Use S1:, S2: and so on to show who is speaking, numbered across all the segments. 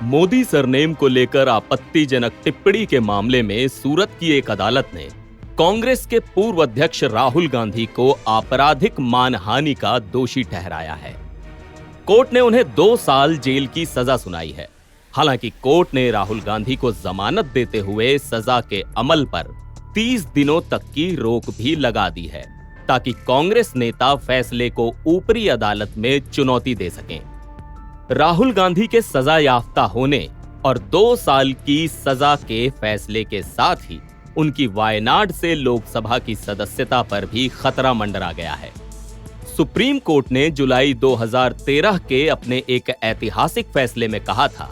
S1: Modi surname को लेकर आपत्तिजनक टिप्पणी के मामले में सूरत की एक अदालत ने कांग्रेस के पूर्व अध्यक्ष राहुल गांधी को आपराधिक मानहानि का दोषी ठहराया है। कोर्ट ने उन्हें 2 साल जेल की सजा सुनाई है। हालांकि कोर्ट ने राहुल गांधी को जमानत देते हुए सजा के अमल पर 30 दिनों तक की रोक भी लगा दी है, ताकि कांग्रेस नेता फैसले को ऊपरी अदालत में चुनौती दे सकें। राहुल गांधी के सजा याफ्ता होने और 2 साल की सजा के फैसले के साथ ही उनकी वायनाड से लोकसभा की सदस्यता पर भी खतरा मंडरा गया है। सुप्रीम कोर्ट ने जुलाई 2013 के अपने एक ऐतिहासिक फैसले में कहा था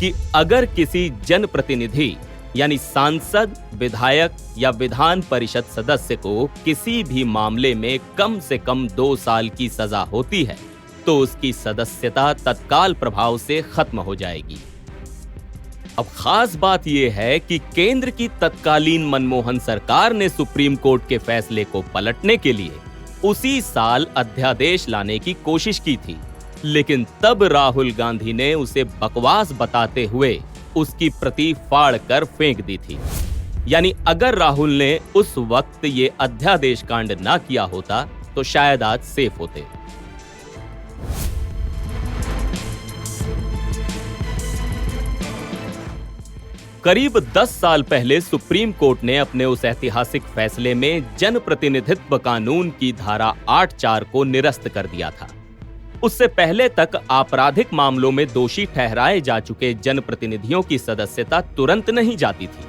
S1: कि अगर किसी जनप्रतिनिधि यानी सांसद, विधायक या विधान परिषद सदस्य को किसी भी मामले में कम से कम 2 साल की सजा होती है तो उसकी सदस्यता तत्काल प्रभाव से खत्म हो जाएगी। अब खास बात यह है कि केंद्र की तत्कालीन मनमोहन सरकार ने सुप्रीम कोर्ट के फैसले को पलटने के लिए उसी साल अध्यादेश लाने की कोशिश की थी, लेकिन तब राहुल गांधी ने उसे बकवास बताते हुए उसकी प्रति फाड़ कर फेंक दी थी। यानी अगर राहुल ने उस वक्त ये अध्यादेश कांड ना किया होता तो शायद आज सेफ होते। करीब 10 साल पहले सुप्रीम कोर्ट ने अपने उस ऐतिहासिक फैसले में जनप्रतिनिधित्व कानून की धारा 8(4) को निरस्त कर दिया था। उससे पहले तक आपराधिक मामलों में दोषी ठहराए जा चुके जनप्रतिनिधियों की सदस्यता तुरंत नहीं जाती थी।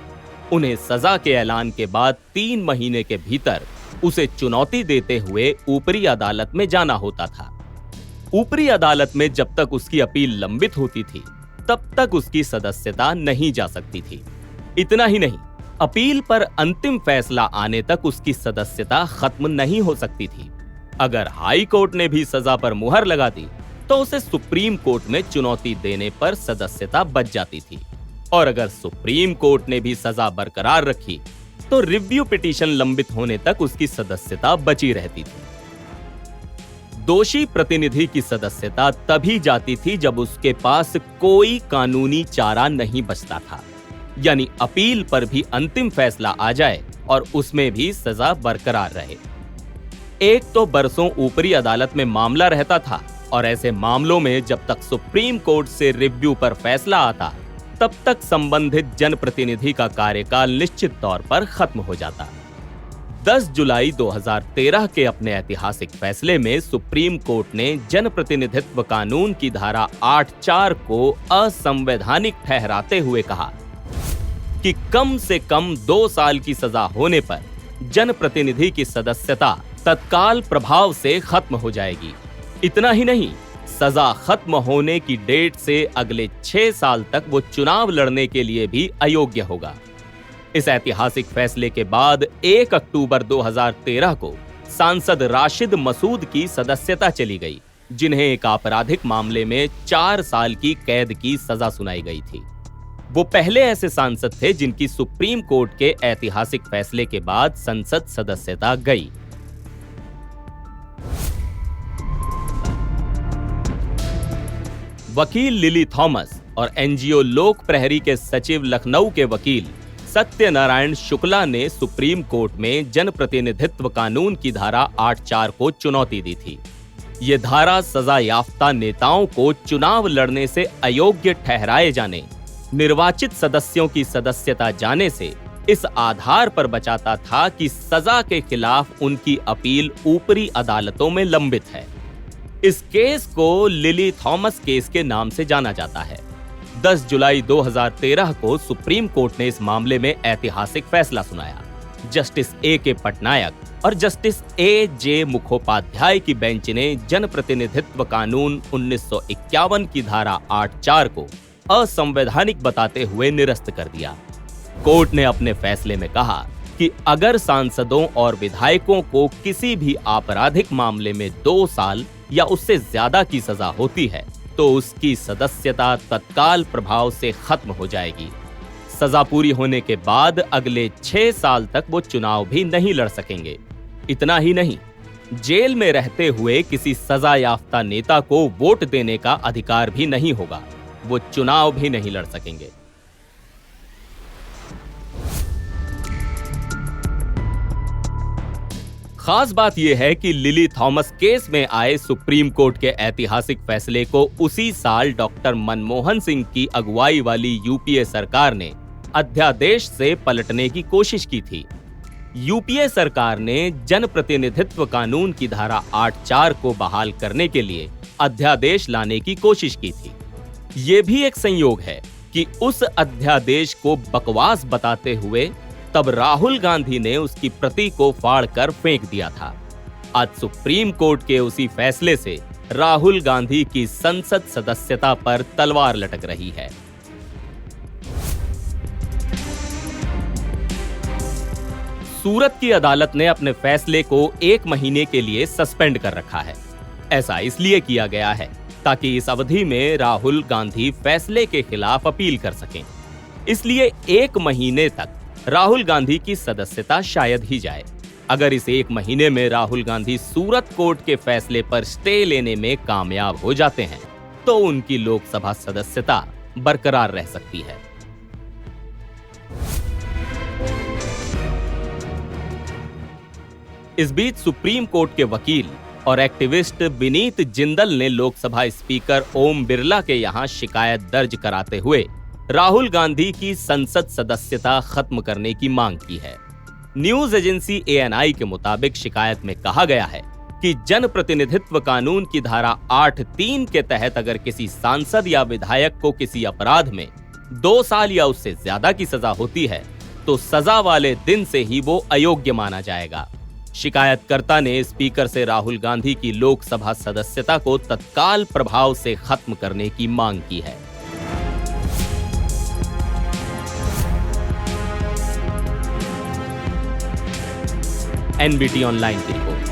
S1: उन्हें सजा के ऐलान के बाद 3 महीने के भीतर उसे चुनौती देते हुए ऊपरी अदालत में जाना होता था। ऊपरी अदालत में जब तक उसकी अपील लंबित होती थी तब तक उसकी सदस्यता नहीं जा सकती थी। इतना ही नहीं, अपील पर अंतिम फैसला आने तक उसकी सदस्यता खत्म नहीं हो सकती थी। अगर हाई कोर्ट ने भी सजा पर मुहर लगा दी तो उसे सुप्रीम कोर्ट में चुनौती देने पर सदस्यता बच जाती थी, और अगर सुप्रीम कोर्ट ने भी सजा बरकरार रखी तो रिव्यू पिटीशन लंबित होने तक उसकी सदस्यता बची रहती थी। दोषी प्रतिनिधि की सदस्यता तभी जाती थी जब उसके पास कोई कानूनी चारा नहीं बचता था, यानी अपील पर भी अंतिम फैसला आ जाए और उसमें भी सजा बरकरार रहे। एक तो बरसों ऊपरी अदालत में मामला रहता था, और ऐसे मामलों में जब तक सुप्रीम कोर्ट से रिव्यू पर फैसला आता तब तक संबंधित जनप्रतिनिधि का कार्यकाल निश्चित तौर पर खत्म हो जाता। 10 जुलाई 2013 के अपने ऐतिहासिक फैसले में सुप्रीम कोर्ट ने जनप्रतिनिधित्व कानून की धारा 8(4) को असंवैधानिक ठहराते हुए कहा कि कम से कम 2 साल की सजा होने पर जनप्रतिनिधि की सदस्यता तत्काल प्रभाव से खत्म हो जाएगी। इतना ही नहीं, सजा खत्म होने की डेट से अगले 6 साल तक वो चुनाव लड़ने के लिए भी अयोग्य होगा। इस ऐतिहासिक फैसले के बाद 1 अक्टूबर 2013 को सांसद राशिद मसूद की सदस्यता चली गई, जिन्हें एक आपराधिक मामले में 4 साल की कैद की सजा सुनाई गई थी। वो पहले ऐसे सांसद थे जिनकी सुप्रीम कोर्ट के ऐतिहासिक फैसले के बाद संसद सदस्यता गई। वकील लिली थॉमस और एनजीओ लोक प्रहरी के सचिव लखनऊ के वकील सत्यनारायण शुक्ला ने सुप्रीम कोर्ट में जनप्रतिनिधित्व कानून की धारा 8(4) को चुनौती दी थी। ये धारा सजा याफ्ता नेताओं को चुनाव लड़ने से अयोग्य ठहराए जाने, निर्वाचित सदस्यों की सदस्यता जाने से इस आधार पर बचाता था कि सजा के खिलाफ उनकी अपील ऊपरी अदालतों में लंबित है। इस केस को लिली थॉमस केस के नाम से जाना जाता है। 10 जुलाई 2013 को सुप्रीम कोर्ट ने इस मामले में ऐतिहासिक फैसला सुनाया। Justice A.K. पटनायक और जस्टिस A.J. मुखोपाध्याय की बेंच ने जनप्रतिनिधित्व कानून 1951 की धारा 8(4) को असंवैधानिक बताते हुए निरस्त कर दिया। कोर्ट ने अपने फैसले में कहा कि अगर सांसदों और विधायकों को किसी भी आपराधिक मामले में 2 साल या उससे ज्यादा की सजा होती है तो उसकी सदस्यता तत्काल प्रभाव से खत्म हो जाएगी। सजा पूरी होने के बाद अगले 6 साल तक वो चुनाव भी नहीं लड़ सकेंगे। इतना ही नहीं, जेल में रहते हुए किसी सजा याफ्ता नेता को वोट देने का अधिकार भी नहीं होगा। वो चुनाव भी नहीं लड़ सकेंगे। खास बात यह है कि लिली थॉमस केस में आए सुप्रीम कोर्ट के ऐतिहासिक फैसले को उसी साल डॉक्टर मनमोहन सिंह की अगुवाई वाली यूपीए सरकार ने अध्यादेश से पलटने की कोशिश की थी। यूपीए सरकार ने जनप्रतिनिधित्व कानून की धारा 8(4) को बहाल करने के लिए अध्यादेश लाने की कोशिश की थी। ये भी एक संयोग है कि उस अध्यादेश को बकवास बताते हुए तब राहुल गांधी ने उसकी प्रति को फाड़कर फेंक दिया था। आज सुप्रीम कोर्ट के उसी फैसले से राहुल गांधी की संसद सदस्यता पर तलवार लटक रही है। सूरत की अदालत ने अपने फैसले को 1 महीने के लिए सस्पेंड कर रखा है। ऐसा इसलिए किया गया है ताकि इस अवधि में राहुल गांधी फैसले के खिलाफ अपील कर सकें। इसलिए 1 महीने तक राहुल गांधी की सदस्यता शायद ही जाए। अगर इस 1 महीने में राहुल गांधी सूरत कोर्ट के फैसले पर स्टे लेने में कामयाब हो जाते हैं तो उनकी लोकसभा सदस्यता बरकरार रह सकती है। इस बीच सुप्रीम कोर्ट के वकील और एक्टिविस्ट विनीत जिंदल ने लोकसभा स्पीकर ओम बिरला के यहां शिकायत दर्ज कराते हुए राहुल गांधी की संसद सदस्यता खत्म करने की मांग की है। न्यूज एजेंसी ANI के मुताबिक शिकायत में कहा गया है कि जनप्रतिनिधित्व कानून की धारा 8(3) के तहत अगर किसी सांसद या विधायक को किसी अपराध में 2 साल या उससे ज्यादा की सजा होती है तो सजा वाले दिन से ही वो अयोग्य माना जाएगा। शिकायतकर्ता ने स्पीकर से राहुल गांधी की लोकसभा सदस्यता को तत्काल प्रभाव से खत्म करने की मांग की है। NBT ऑनलाइन की रिपोर्ट।